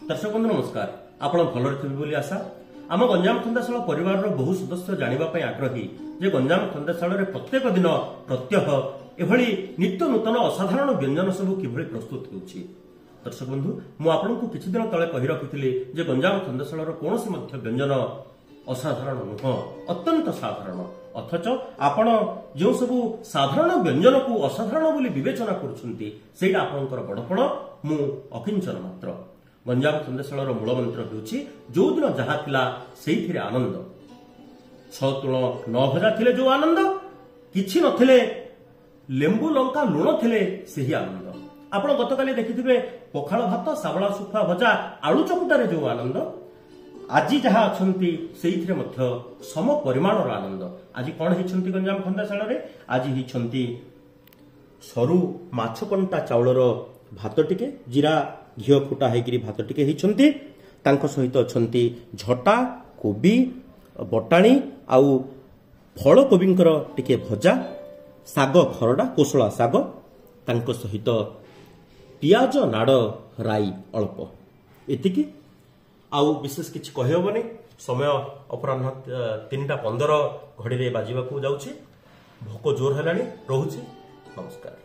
दर्शक बंधु नमस्कार आपण भलरे थिबे बोली आशा आम गंजाम खंदाशाल परिवार बहु सदस्य जानिबा पई आग्रही जे गंजाम खंदाशाल रे प्रत्येक दिन प्रत्यह एभली नित्य नूतन असाधारण व्यंजन सब किभली प्रस्तुत होउछि। दर्शक बंधु मु आपनकु किछि दिन तळे कहि रखिथिली जे गंजाम खंदाशाल रो कोनोसी मध्य व्यंजन असाधारण नुह अत्यंत साधारण अथच आपण जो सब साधारण व्यंजन को असाधारण बोली विवेचना करुछंती सेटा आपनकर बडपण मु अकिंचन मात्र। गंजाम खंदाशाल मूल मंत्र होउछि जो दिन जहा थिला सेइथिरे आनंद 6 तुण 9 भजा थिले जो आनंद किछि नथिले लेंबू लंका लुण थिले सेही आनंद। आपण गतकाली देखिथिबे पखाळ भात साबळा सुखा भजा आळू चकुटारे जो आनंद आज जहा अछंती सेइथिरे मध्य सम परिमाणर आनंद। आज कोन हिछंती गंजाम खंदाशाल रे आज हिछंती सरू माछकंटा चाउलर भात टिके जीरा घिओ फुटा हेगिरी भात टिके हिछंती तांको सहित अछंती झटा कोबी बटाणी आउ फल कोबींकर टिके भजा साग खरडा कोसला साग तांको सहित पियाज नाड़ राई अल्प एतिकी आउ विशेष किछि कहि होबनी। समय अपराह्न 3:15 घड़ी रे बाजिबा को जाउछि। भोक जोर हेलानी रहुछि। नमस्कार।